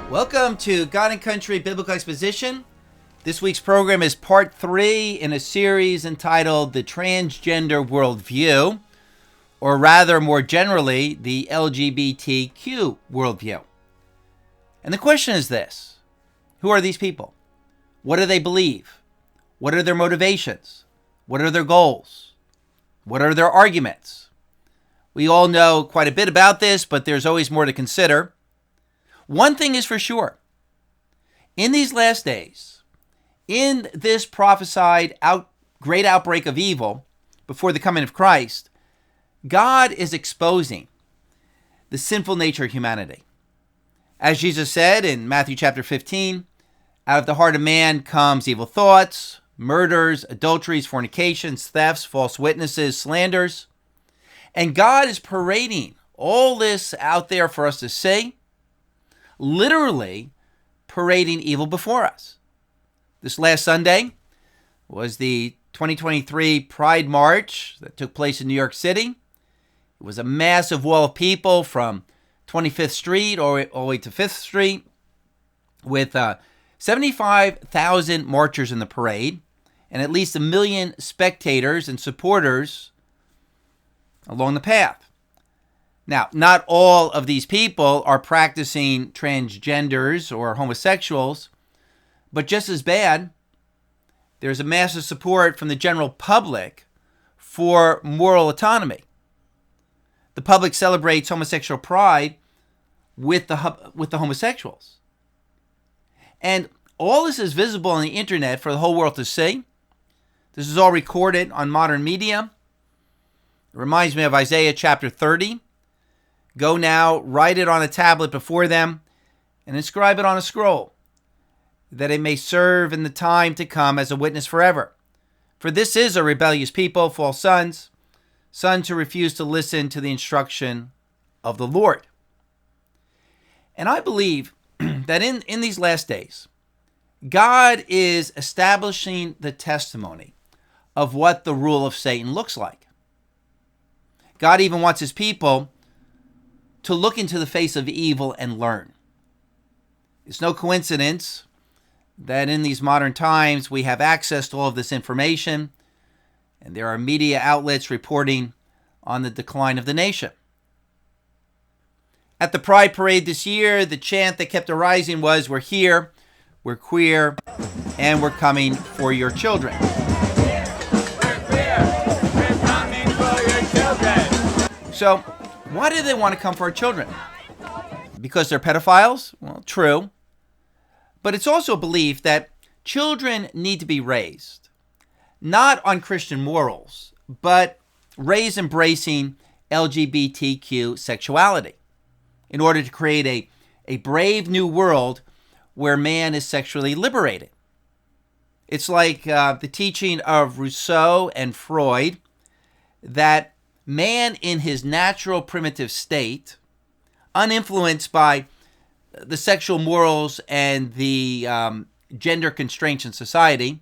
Welcome to God and Country Biblical Exposition. This week's program is part 3 in a series entitled The Transgender Worldview, or rather, more generally, the LGBTQ worldview. And the question is this: who are these people? What do they believe? What are their motivations? What are their goals? What are their arguments? We all know quite a bit about this, but there's always more to consider. One thing is for sure: in these last days, in this prophesied great outbreak of evil before the coming of Christ, God is exposing the sinful nature of humanity. As Jesus said in Matthew chapter 15, out of the heart of man comes evil thoughts, murders, adulteries, fornications, thefts, false witnesses, slanders. And God is parading all this out there for us to see, literally parading evil before us. This last Sunday was the 2023 Pride March that took place in New York City. It was a massive wall of people from 25th Street all the way to 5th Street, with 75,000 marchers in the parade and at least 1 million spectators and supporters along the path. Now, not all of these people are practicing transgenders or homosexuals, but just as bad, there's a massive support from the general public for moral autonomy. The public celebrates homosexual pride with the homosexuals. And all this is visible on the internet for the whole world to see. This is all recorded on modern media. It reminds me of Isaiah chapter 30. Go now, write it on a tablet before them, and inscribe it on a scroll, that it may serve in the time to come as a witness forever. For this is a rebellious people, false sons who refuse to listen to the instruction of the Lord. And I believe that in these last days, God is establishing the testimony of what the rule of Satan looks like. God even wants his people to look into the face of evil and learn. It's no coincidence that in these modern times we have access to all of this information, and there are media outlets reporting on the decline of the nation. At the Pride Parade this year, the chant that kept arising was, "We're here, we're queer, and we're coming for your children." We're queer, we're coming for your children. So, why do they want to come for our children? Because they're pedophiles? Well, true. But it's also a belief that children need to be raised, not on Christian morals, but raised embracing LGBTQ sexuality, in order to create a brave new world where man is sexually liberated. It's like the teaching of Rousseau and Freud that man in his natural primitive state, uninfluenced by the sexual morals and the gender constraints in society,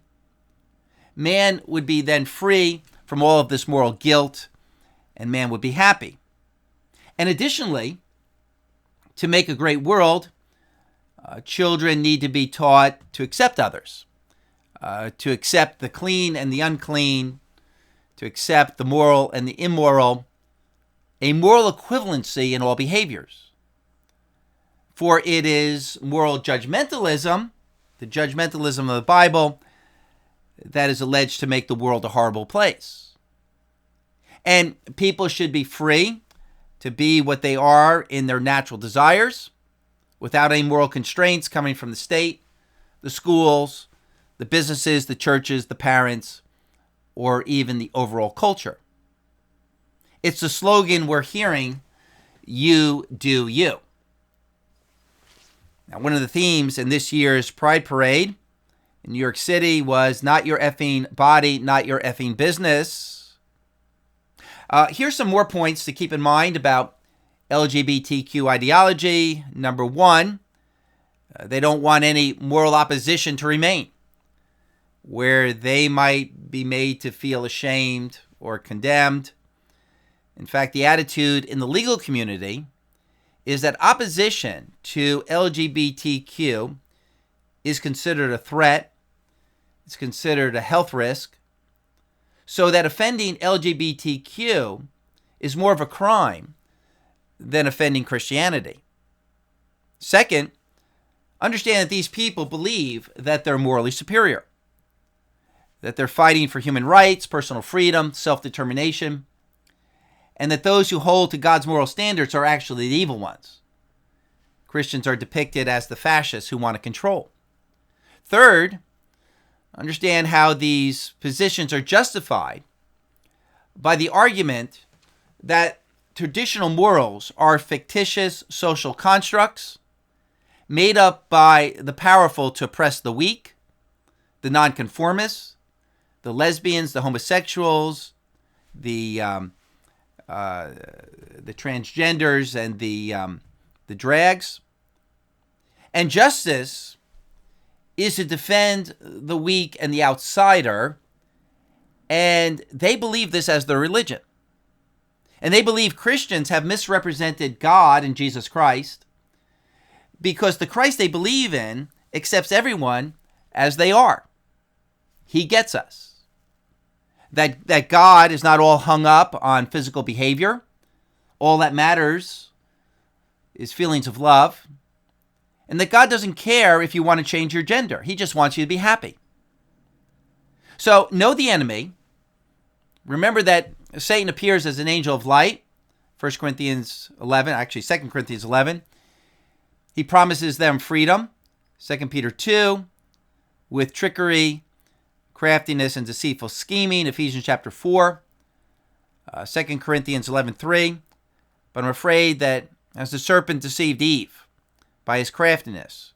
man would be then free from all of this moral guilt, and man would be happy. And additionally, to make a great world, children need to be taught to accept others, to accept the clean and the unclean, to accept the moral and the immoral, a moral equivalency in all behaviors. For it is moral judgmentalism, the judgmentalism of the Bible, that is alleged to make the world a horrible place. And people should be free to be what they are in their natural desires, without any moral constraints coming from the state, the schools, the businesses, the churches, the parents, or even the overall culture. It's the slogan we're hearing, "You do you." Now, one of the themes in this year's Pride Parade in New York City was "Not your effing body, not your effing business." Here's some more points to keep in mind about LGBTQ ideology. Number one, they don't want any moral opposition to remain, where they might be made to feel ashamed or condemned. In fact, the attitude in the legal community is that opposition to LGBTQ is considered a threat, it's considered a health risk, so that offending LGBTQ is more of a crime than offending Christianity. Second, understand that these people believe that they're morally superior, that they're fighting for human rights, personal freedom, self-determination, and that those who hold to God's moral standards are actually the evil ones. Christians are depicted as the fascists who want to control. Third, understand how these positions are justified by the argument that traditional morals are fictitious social constructs made up by the powerful to oppress the weak, the nonconformists, the lesbians, the homosexuals, the transgenders, and the drags. And justice is to defend the weak and the outsider, and they believe this as their religion. And they believe Christians have misrepresented God and Jesus Christ because the Christ they believe in accepts everyone as they are. He gets us. That God is not all hung up on physical behavior. All that matters is feelings of love. And that God doesn't care if you want to change your gender. He just wants you to be happy. So know the enemy. Remember that Satan appears as an angel of light. 1 Corinthians 11, actually 2 Corinthians 11. He promises them freedom. 2 Peter 2, with trickery, craftiness, and deceitful scheming. Ephesians chapter 4. 2 Corinthians 11:3. But I'm afraid that as the serpent deceived Eve by his craftiness,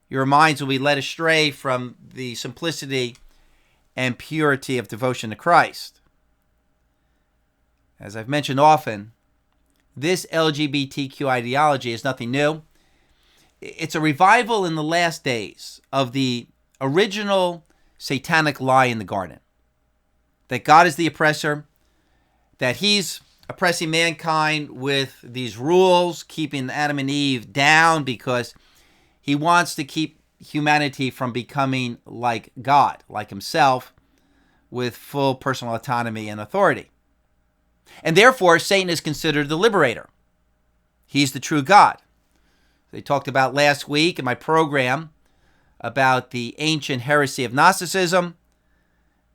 your minds will be led astray from the simplicity and purity of devotion to Christ. As I've mentioned often, this LGBTQ ideology is nothing new. It's a revival in the last days of the original satanic lie in the garden. That God is the oppressor, that he's oppressing mankind with these rules, keeping Adam and Eve down because he wants to keep humanity from becoming like God, like himself, with full personal autonomy and authority. And therefore, Satan is considered the liberator. He's the true God. They talked about last week in my program about the ancient heresy of Gnosticism.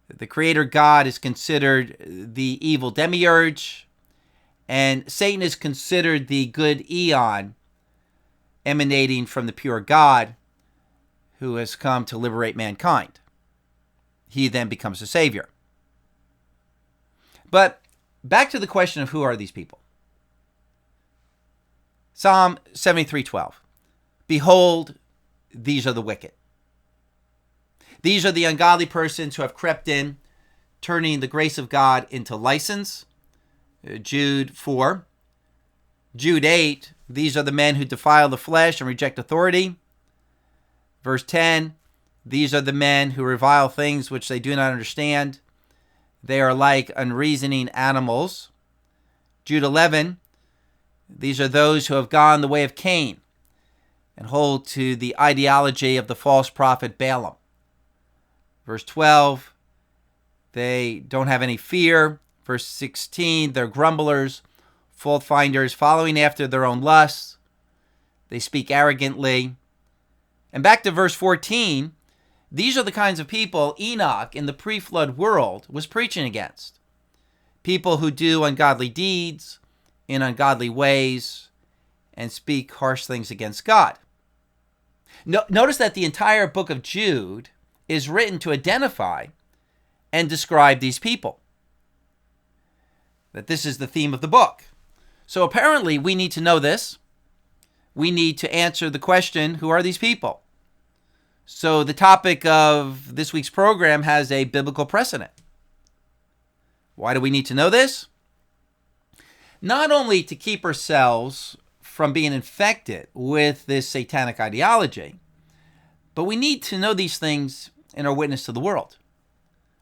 The creator God is considered the evil demiurge, and Satan is considered the good eon emanating from the pure God who has come to liberate mankind. He then becomes the savior. But back to the question of who are these people. Psalm 73:12. Behold, these are the wicked. These are the ungodly persons who have crept in, turning the grace of God into license. Jude 4. Jude 8. These are the men who defile the flesh and reject authority. Verse 10. These are the men who revile things which they do not understand. They are like unreasoning animals. Jude 11. These are those who have gone the way of Cain and hold to the ideology of the false prophet Balaam. Verse 12. They don't have any fear. Verse 16. They're grumblers, fault finders, following after their own lusts. They speak arrogantly. And back to verse 14. These are the kinds of people Enoch in the pre-flood world was preaching against. People who do ungodly deeds in ungodly ways and speak harsh things against God. Notice that the entire book of Jude is written to identify and describe these people. That this is the theme of the book. So apparently we need to know this. We need to answer the question, who are these people? So the topic of this week's program has a biblical precedent. Why do we need to know this? Not only to keep ourselves from being infected with this satanic ideology, but we need to know these things in our witness to the world.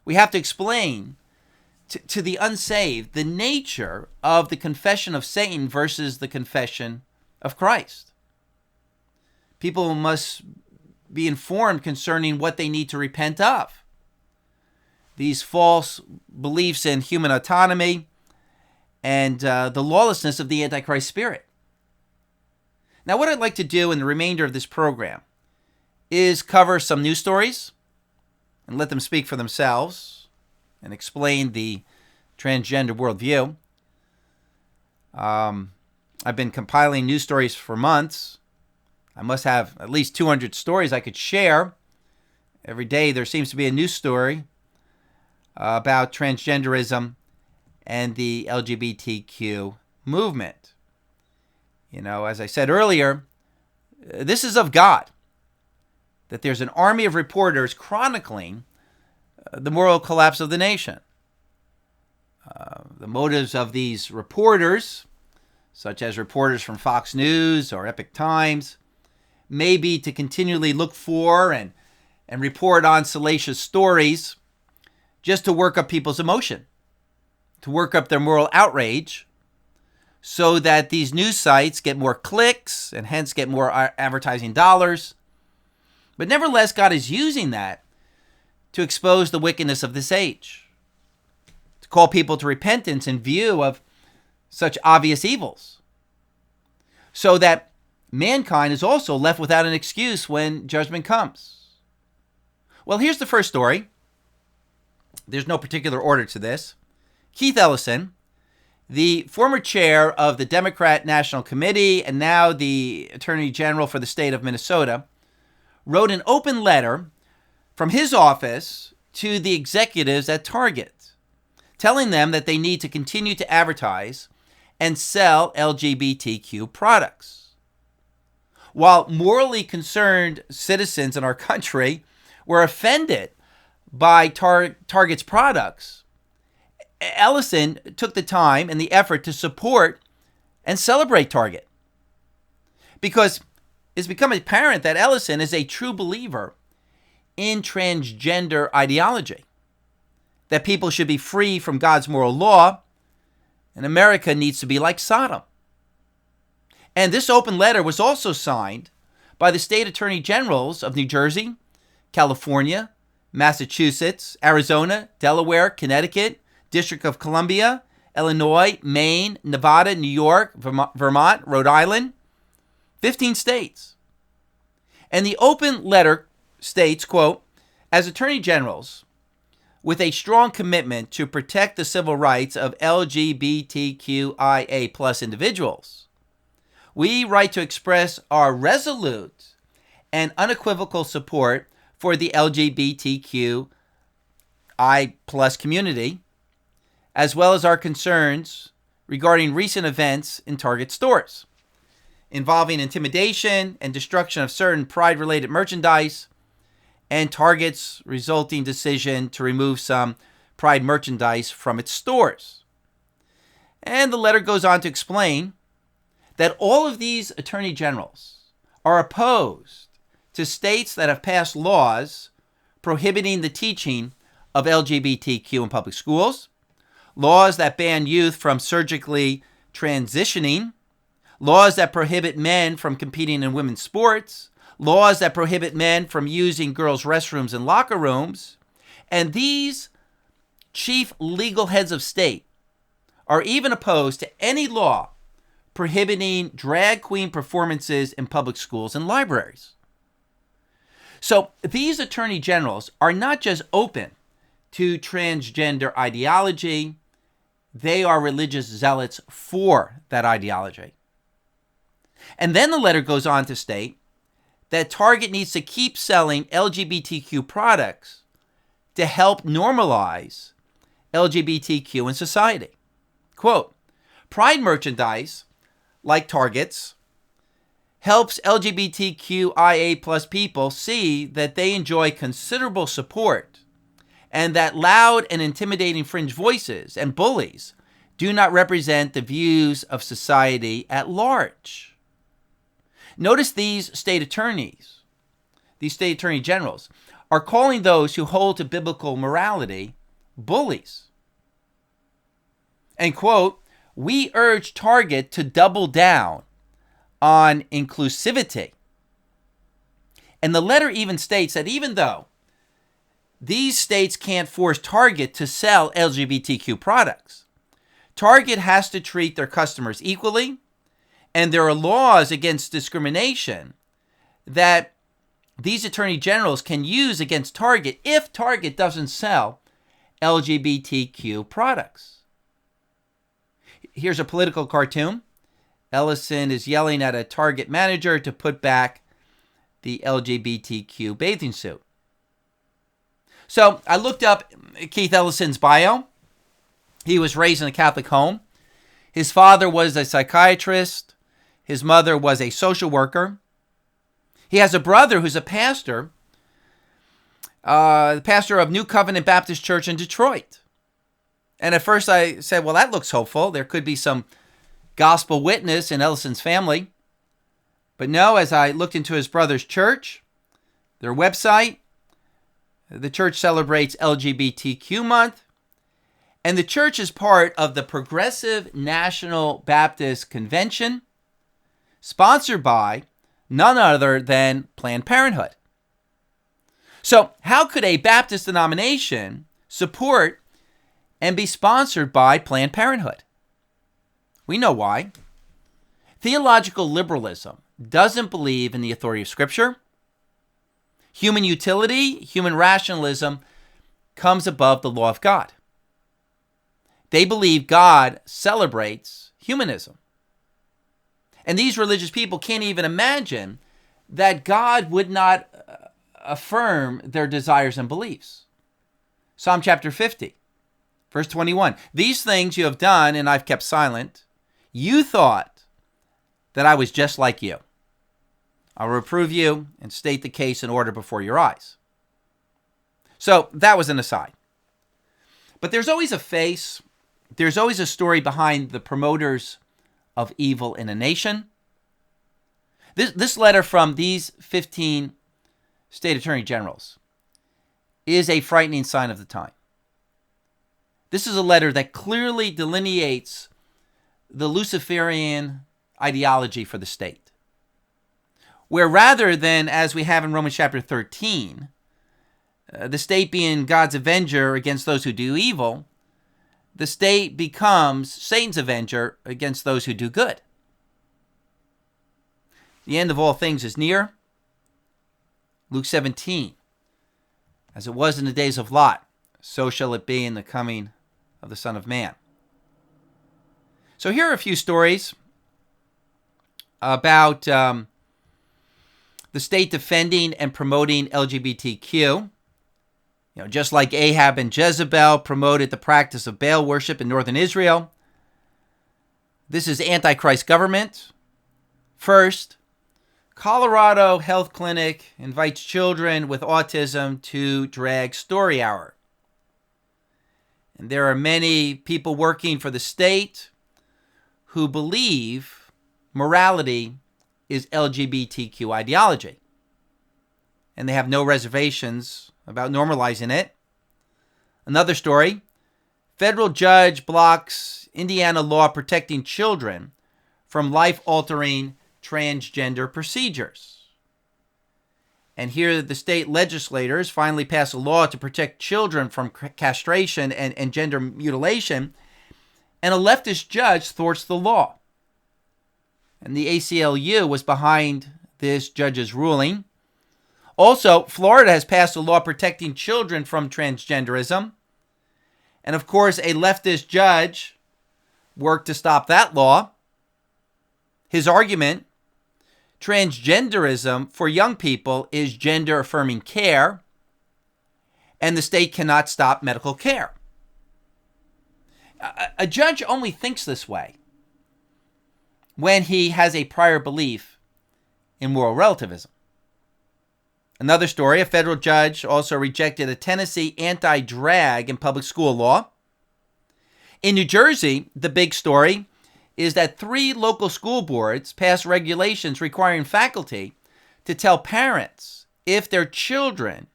We have to explain to the unsaved the nature of the confession of Satan versus the confession of Christ. People must be informed concerning what they need to repent of. These false beliefs in human autonomy and the lawlessness of the Antichrist spirit. Now, what I'd like to do in the remainder of this program is cover some news stories and let them speak for themselves and explain the transgender worldview. I've been compiling news stories for months. I must have at least 200 stories I could share. Every day there seems to be a news story about transgenderism and the LGBTQ movement. You know, as I said earlier, this is of God, that there's an army of reporters chronicling the moral collapse of the nation. The motives of these reporters, such as reporters from Fox News or Epoch Times, may be to continually look for and report on salacious stories just to work up people's emotion, to work up their moral outrage, so that these news sites get more clicks and hence get more advertising dollars. But nevertheless, God is using that to expose the wickedness of this age, to call people to repentance in view of such obvious evils, so that mankind is also left without an excuse when judgment comes. Well, here's the first story. There's no particular order to this. Keith Ellison, the former chair of the Democrat National Committee and now the Attorney General for the state of Minnesota, wrote an open letter from his office to the executives at Target, telling them that they need to continue to advertise and sell LGBTQ products. While morally concerned citizens in our country were offended by Target's products, Ellison took the time and the effort to support and celebrate Target, because it's become apparent that Ellison is a true believer in transgender ideology, that people should be free from God's moral law, and America needs to be like Sodom. And this open letter was also signed by the state attorney generals of New Jersey, California, Massachusetts, Arizona, Delaware, Connecticut, District of Columbia, Illinois, Maine, Nevada, New York, Vermont, Rhode Island, 15 states. And the open letter states, quote, as attorney generals, with a strong commitment to protect the civil rights of LGBTQIA plus individuals, we write to express our resolute and unequivocal support for the LGBTQI plus community, as well as our concerns regarding recent events in Target stores involving intimidation and destruction of certain Pride-related merchandise, and Target's resulting decision to remove some Pride merchandise from its stores. And the letter goes on to explain that all of these attorney generals are opposed to states that have passed laws prohibiting the teaching of LGBTQ in public schools, laws that ban youth from surgically transitioning, laws that prohibit men from competing in women's sports, laws that prohibit men from using girls' restrooms and locker rooms. And these chief legal heads of state are even opposed to any law prohibiting drag queen performances in public schools and libraries. So these attorney generals are not just open to transgender ideology, they are religious zealots for that ideology. And then the letter goes on to state that Target needs to keep selling LGBTQ products to help normalize LGBTQ in society. Quote, Pride merchandise, like Target's, helps LGBTQIA plus people see that they enjoy considerable support and that loud and intimidating fringe voices and bullies do not represent the views of society at large. Notice these state attorney generals, are calling those who hold to biblical morality bullies. And quote, we urge Target to double down on inclusivity. And the letter even states that even though these states can't force Target to sell LGBTQ products, Target has to treat their customers equally, and there are laws against discrimination that these attorney generals can use against Target if Target doesn't sell LGBTQ products. Here's a political cartoon. Ellison is yelling at a Target manager to put back the LGBTQ bathing suit. So I looked up Keith Ellison's bio. He was raised in a Catholic home. His father was a psychiatrist. His mother was a social worker. He has a brother who's a pastor, the pastor of New Covenant Baptist Church in Detroit. And at first I said, well, that looks hopeful. There could be some gospel witness in Ellison's family. But no, as I looked into his brother's church, their website, the church celebrates LGBTQ month. And the church is part of the Progressive National Baptist Convention, sponsored by none other than Planned Parenthood. So how could a Baptist denomination support and be sponsored by Planned Parenthood? We know why. Theological liberalism doesn't believe in the authority of Scripture. Human utility, human rationalism comes above the law of God. They believe God celebrates humanism. And these religious people can't even imagine that God would not affirm their desires and beliefs. Psalm chapter 50, verse 21. These things you have done, and I've kept silent. You thought that I was just like you. I'll reprove you and state the case in order before your eyes. So that was an aside. But there's always a face. There's always a story behind the promoters of evil in a nation. This letter from these 15 state attorney generals is a frightening sign of the time. This is a letter that clearly delineates the Luciferian ideology for the state, where rather than, as we have in Romans chapter 13, the state being God's avenger against those who do evil, the state becomes Satan's avenger against those who do good. The end of all things is near. Luke 17, as it was in the days of Lot, so shall it be in the coming of the Son of Man. So here are a few stories about the state defending and promoting LGBTQ. Just like Ahab and Jezebel promoted the practice of Baal worship in northern Israel, this is Antichrist government. First, Colorado Health Clinic invites children with autism to drag story hour. And there are many people working for the state who believe morality is LGBTQ ideology. And they have no reservations about normalizing it. Another story, federal judge blocks Indiana law protecting children from life-altering transgender procedures. And here the state legislators finally pass a law to protect children from castration and gender mutilation, and a leftist judge thwarts the law. And the ACLU was behind this judge's ruling. Also, Florida has passed a law protecting children from transgenderism. And of course, a leftist judge worked to stop that law. His argument, transgenderism for young people is gender-affirming care, and the state cannot stop medical care. A judge only thinks this way when he has a prior belief in moral relativism. Another story, a federal judge also rejected a Tennessee anti-drag in public school law. In New Jersey, the big story is that 3 local school boards passed regulations requiring faculty to tell parents if their children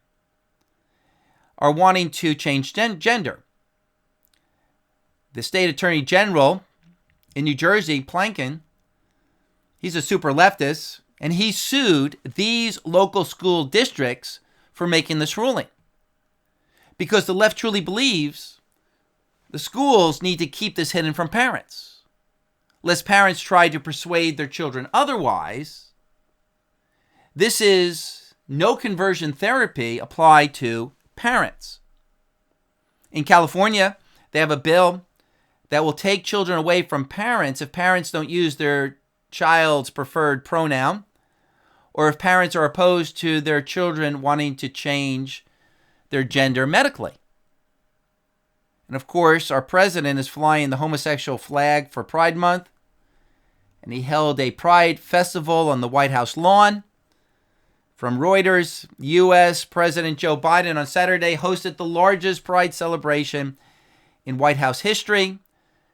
are wanting to change gender. The state attorney general in New Jersey, Plankin, He's a super leftist, and he sued these local school districts for making this ruling. Because the left truly believes the schools need to keep this hidden from parents, lest parents try to persuade their children otherwise. This is no conversion therapy applied to parents. In California, they have a bill that will take children away from parents if parents don't use their child's preferred pronoun, or if parents are opposed to their children wanting to change their gender medically. And of course, our president is flying the homosexual flag for Pride Month, and he held a Pride festival on the White House lawn. From Reuters, U.S. President Joe Biden on Saturday hosted the largest Pride celebration in White House history,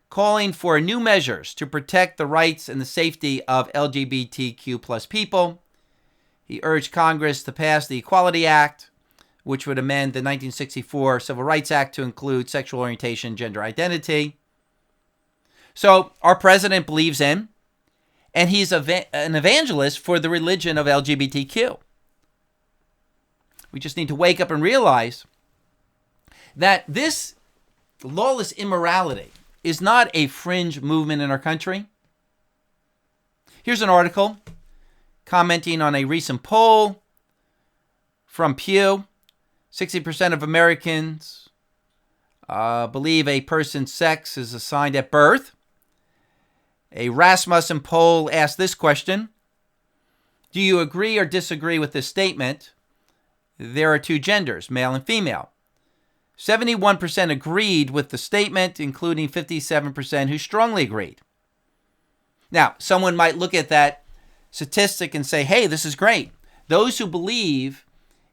calling for new measures to protect the rights and the safety of LGBTQ plus people. He urged Congress to pass the Equality Act, which would amend the 1964 Civil Rights Act to include sexual orientation, gender identity. So our president believes in, and he's an evangelist for the religion of LGBTQ. We just need to wake up and realize that this lawless immorality is not a fringe movement in our country. Here's an article commenting on a recent poll from Pew. 60% of Americans believe a person's sex is assigned at birth. A Rasmussen poll asked this question: do you agree or disagree with this statement? There are two genders, male and female. 71% agreed with the statement, including 57% who strongly agreed. Now, someone might look at that statistic and say, hey, this is great. Those who believe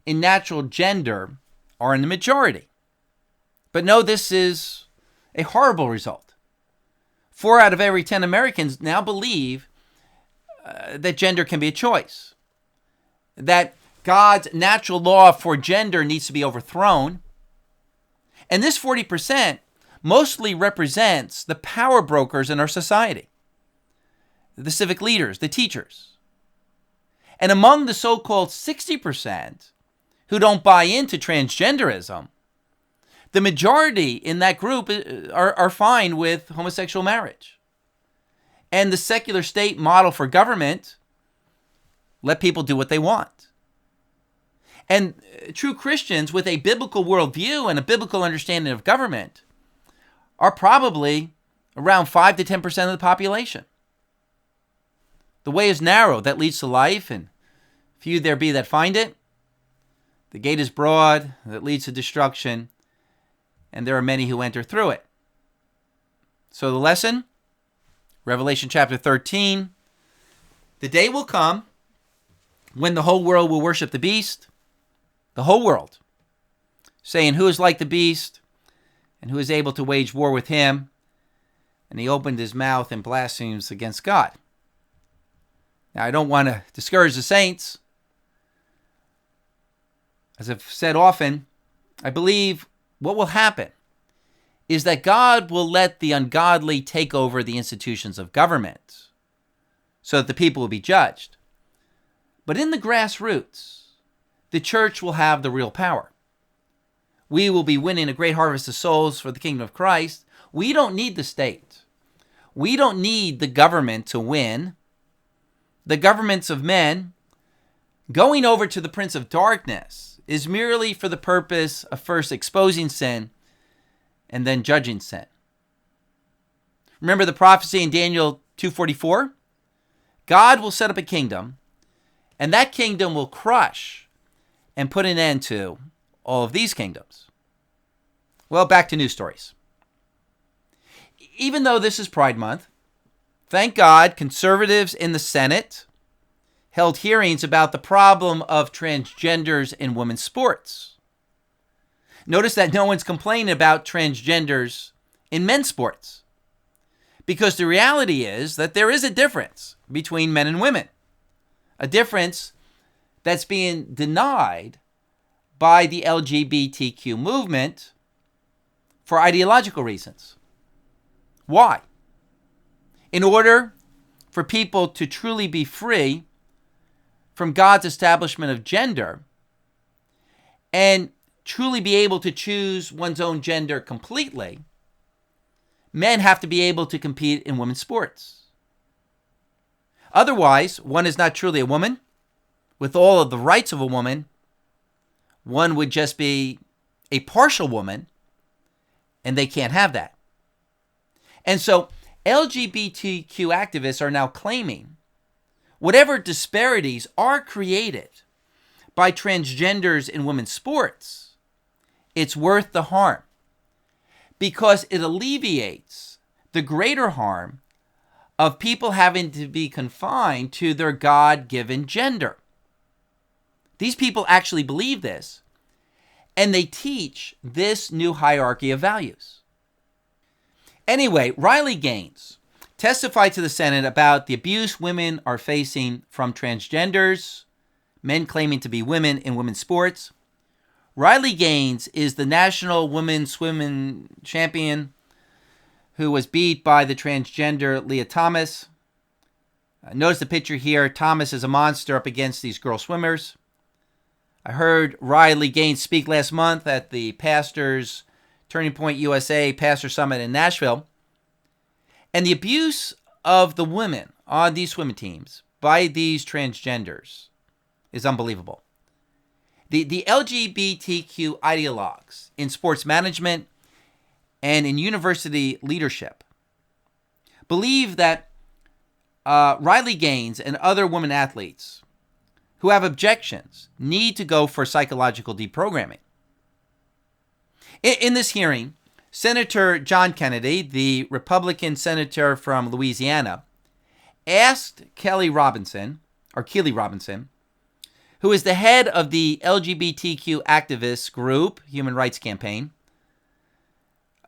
in natural gender are in the majority. But no, this is a horrible result. 4 out of every 10 Americans now believe that gender can be a choice, that God's natural law for gender needs to be overthrown. And this 40% mostly represents the power brokers in our society, the civic leaders, the teachers. And among the so-called 60% who don't buy into transgenderism, the majority in that group are fine with homosexual marriage. And the secular state model for government, let people do what they want. And true Christians with a biblical worldview and a biblical understanding of government are probably around 5 to 10% of the population. The way is narrow that leads to life, and few there be that find it. The gate is broad that leads to destruction, and there are many who enter through it. So the lesson, Revelation chapter 13, the day will come when the whole world will worship the beast, the whole world, saying, who is like the beast and who is able to wage war with him? And he opened his mouth and blasphemes against God. Now, I don't want to discourage the saints. As I've said often, I believe what will happen is that God will let the ungodly take over the institutions of government so that the people will be judged. But in the grassroots, the church will have the real power. We will be winning a great harvest of souls for the kingdom of Christ. We don't need the state. We don't need the government to win. The governments of men going over to the prince of darkness is merely for the purpose of first exposing sin and then judging sin. Remember the prophecy in Daniel 2:44? God will set up a kingdom, and that kingdom will crush and put an end to all of these kingdoms. Well, back to news stories. Even though this is Pride Month, thank God conservatives in the Senate held hearings about the problem of transgenders in women's sports. Notice that no one's complaining about transgenders in men's sports, because the reality is that there is a difference between men and women, a difference that's being denied by the LGBTQ movement for ideological reasons. Why? In order for people to truly be free from God's establishment of gender and truly be able to choose one's own gender completely, men have to be able to compete in women's sports. Otherwise, one is not truly a woman. With all of the rights of a woman, one would just be a partial woman, and they can't have that. And so LGBTQ activists are now claiming whatever disparities are created by transgenders in women's sports, it's worth the harm because it alleviates the greater harm of people having to be confined to their God-given gender. These people actually believe this, and they teach this new hierarchy of values. Anyway, Riley Gaines testified to the Senate about the abuse women are facing from transgenders, men claiming to be women in women's sports. Riley Gaines is the national women's swimming champion who was beat by the transgender Leah Thomas. Notice the picture here. Thomas is a monster up against these girl swimmers. I heard Riley Gaines speak last month at the Pastors Turning Point USA Pastor Summit in Nashville. And the abuse of the women on these swimming teams by these transgenders is unbelievable. The LGBTQ ideologues in sports management and in university leadership believe that Riley Gaines and other women athletes who have objections need to go for psychological deprogramming. In this hearing, Senator John Kennedy, the Republican senator from Louisiana, asked Keely Robinson, who is the head of the LGBTQ activist group, Human Rights Campaign.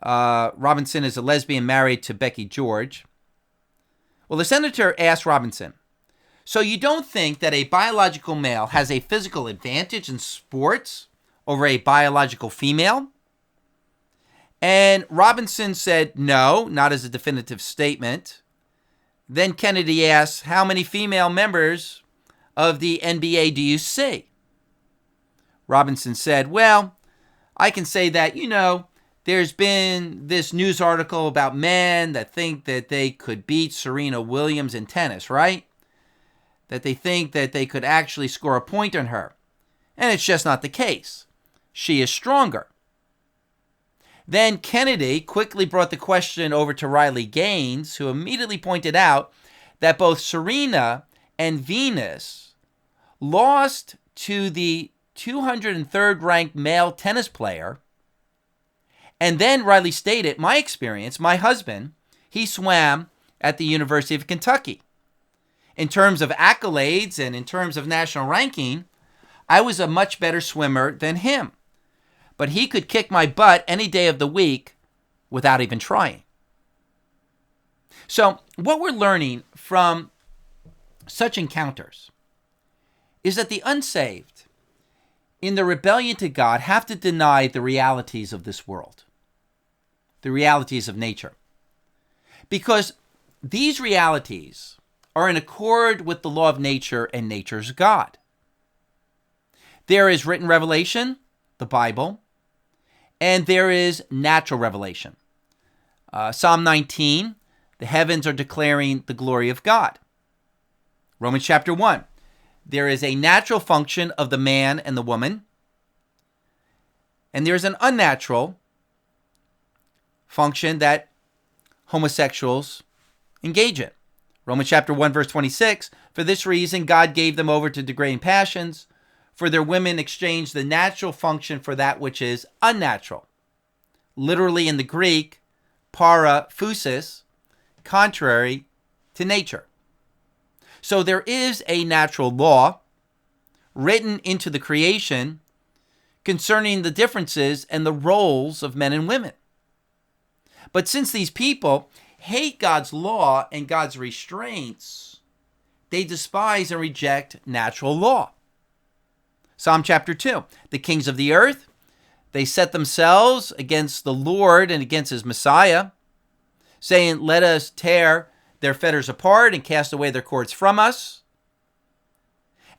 Robinson is a lesbian married to Becky George. Well, the senator asked Robinson, so you don't think that a biological male has a physical advantage in sports over a biological female? And Robinson said, no, not as a definitive statement. Then Kennedy asked, how many female members of the NBA do you see? Robinson said, well, I can say that, there's been this news article about men that think that they could beat Serena Williams in tennis, right? That they think that they could actually score a point on her. And it's just not the case. She is stronger. Then Kennedy quickly brought the question over to Riley Gaines, who immediately pointed out that both Serena and Venus lost to the 203rd ranked male tennis player. And then Riley stated, my experience, my husband, he swam at the University of Kentucky. In terms of accolades and in terms of national ranking, I was a much better swimmer than him. But he could kick my butt any day of the week without even trying. So what we're learning from such encounters is that the unsaved, in their rebellion to God, have to deny the realities of this world, the realities of nature. Because these realities are in accord with the law of nature and nature's God. There is written revelation, the Bible, and there is natural revelation. Psalm 19, the heavens are declaring the glory of God. Romans chapter 1, there is a natural function of the man and the woman, and there's an unnatural function that homosexuals engage in. Romans chapter 1, verse 26, for this reason God gave them over to degrading passions, for their women exchanged the natural function for that which is unnatural. Literally in the Greek, para phusis, contrary to nature. So there is a natural law written into the creation concerning the differences and the roles of men and women. But since these people hate God's law and God's restraints, they despise and reject natural law. Psalm chapter 2, the kings of the earth, they set themselves against the Lord and against his Messiah, saying, let us tear their fetters apart and cast away their cords from us.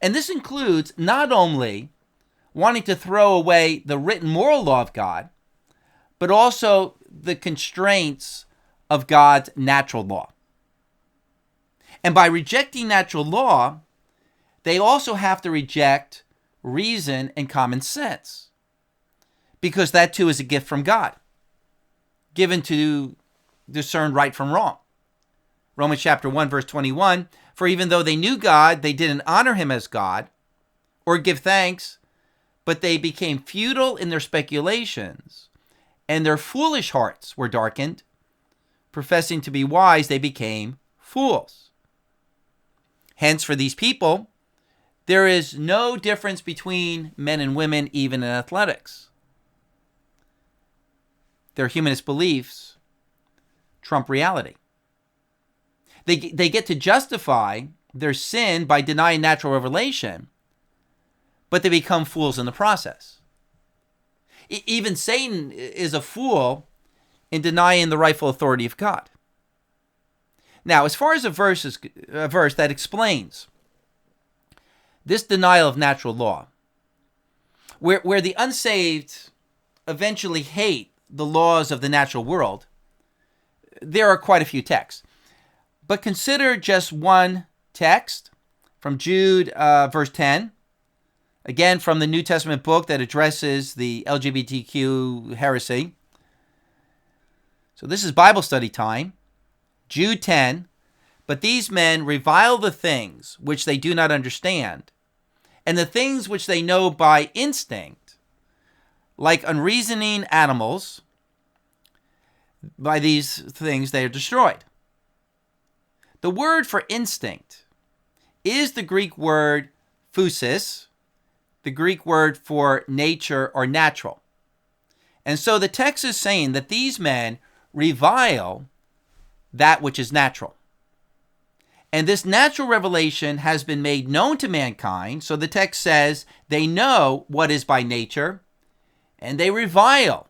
And this includes not only wanting to throw away the written moral law of God, but also the constraints of God's natural law. And by rejecting natural law, they also have to reject reason and common sense, because that too is a gift from God, given to discern right from wrong. Romans chapter 1, verse 21, for even though they knew God, they didn't honor him as God or give thanks, but they became futile in their speculations, and their foolish hearts were darkened. Professing to be wise, they became fools. Hence, for these people, there is no difference between men and women, even in athletics. Their humanist beliefs trump reality. They get to justify their sin by denying natural revelation, but they become fools in the process. Even Satan is a fool in denying the rightful authority of God. Now, as far as a verse that explains this denial of natural law, where the unsaved eventually hate the laws of the natural world, there are quite a few texts. But consider just one text from Jude, verse 10. Again, from the New Testament book that addresses the LGBTQ heresy. So this is Bible study time. Jude 10. But these men revile the things which they do not understand, and the things which they know by instinct, like unreasoning animals. By these things they are destroyed. The word for instinct is the Greek word phusis, the Greek word for nature or natural. And so the text is saying that these men revile that which is natural. And this natural revelation has been made known to mankind. So the text says they know what is by nature, and they revile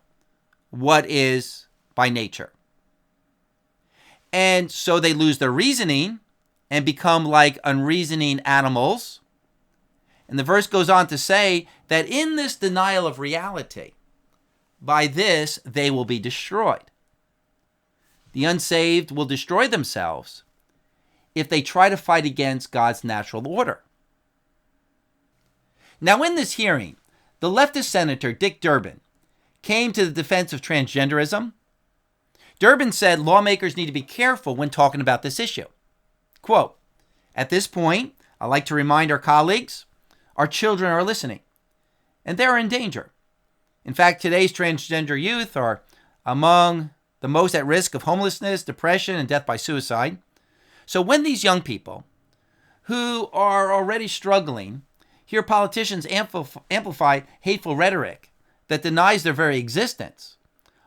what is by nature. And so they lose their reasoning and become like unreasoning animals. And the verse goes on to say that in this denial of reality, by this they will be destroyed. The unsaved will destroy themselves if they try to fight against God's natural order. Now, in this hearing, the leftist senator Dick Durbin came to the defense of transgenderism. Durbin said lawmakers need to be careful when talking about this issue. Quote, at this point, I'd like to remind our colleagues, our children are listening, and they're in danger. In fact, today's transgender youth are among the most at risk of homelessness, depression, and death by suicide. So when these young people, who are already struggling, hear politicians amplify hateful rhetoric that denies their very existence,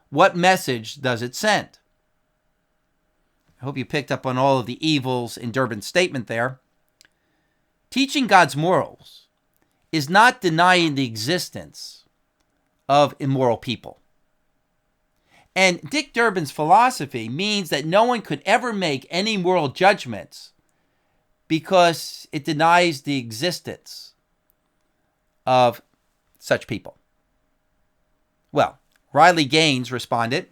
what message does it send? I hope you picked up on all of the evils in Durbin's statement there. Teaching God's morals is not denying the existence of immoral people. And Dick Durbin's philosophy means that no one could ever make any moral judgments because it denies the existence of such people. Well, Riley Gaines responded,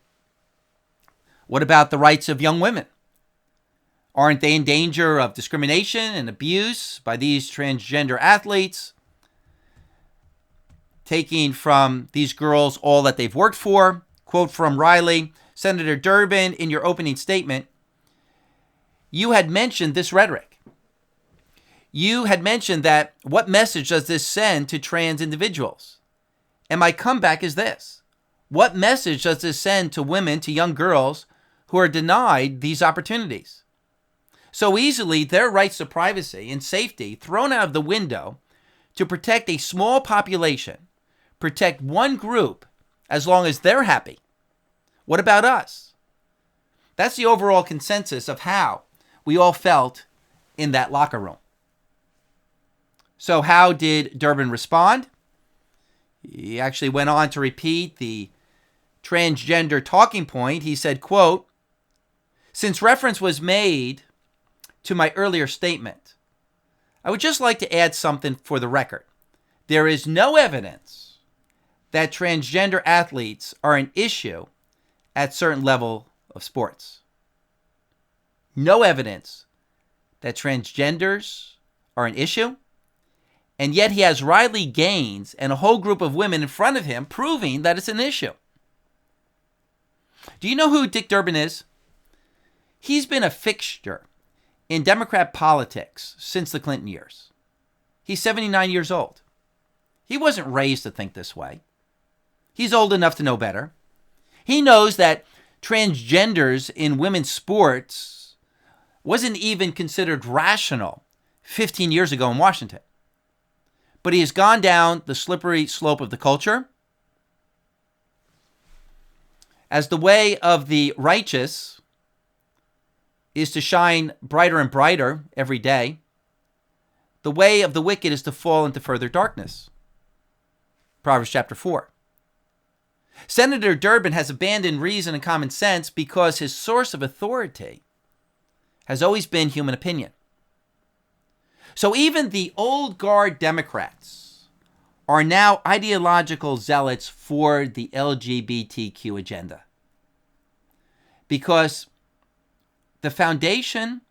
what about the rights of young women? Aren't they in danger of discrimination and abuse by these transgender athletes, taking from these girls all that they've worked for? Quote from Riley, Senator Durbin, in your opening statement, you had mentioned this rhetoric. You had mentioned that what message does this send to trans individuals? And my comeback is this. What message does this send to women, to young girls who are denied these opportunities? So easily, their rights to privacy and safety thrown out of the window to protect a small population, protect one group as long as they're happy. What about us? That's the overall consensus of how we all felt in that locker room. So how did Durbin respond? He actually went on to repeat the transgender talking point. He said, quote, Since reference was made to my earlier statement, I would just like to add something for the record. There is no evidence that transgender athletes are an issue at certain level of sports. No evidence that transgenders are an issue, and yet he has Riley Gaines and a whole group of women in front of him proving that it's an issue. Do you know who Dick Durbin is? He's been a fixture in Democrat politics since the Clinton years. He's 79 years old. He wasn't raised to think this way. He's old enough to know better. He knows that transgenders in women's sports wasn't even considered rational 15 years ago in Washington. But he has gone down the slippery slope of the culture. As the way of the righteous is to shine brighter and brighter every day, the way of the wicked is to fall into further darkness. Proverbs chapter 4. Senator Durbin has abandoned reason and common sense because his source of authority has always been human opinion. So even the old guard Democrats are now ideological zealots for the LGBTQ agenda. Because the foundation,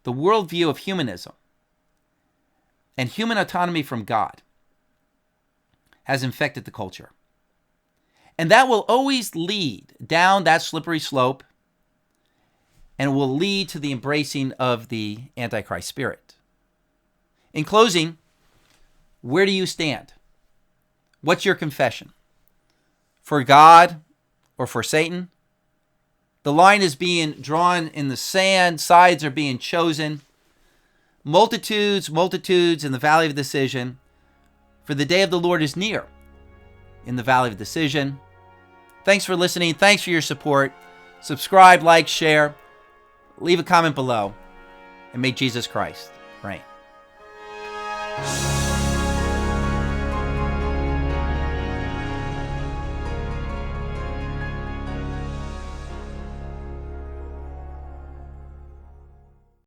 the worldview of humanism, and human autonomy from God has infected the culture. And that will always lead down that slippery slope and will lead to the embracing of the Antichrist spirit. In closing, where do you stand? What's your confession? For God or for Satan? The line is being drawn in the sand. Sides are being chosen. Multitudes in the valley of decision. For the day of the Lord is near in the valley of decision. Thanks for listening. Thanks for your support. Subscribe, like, share. Leave a comment below. And may Jesus Christ reign.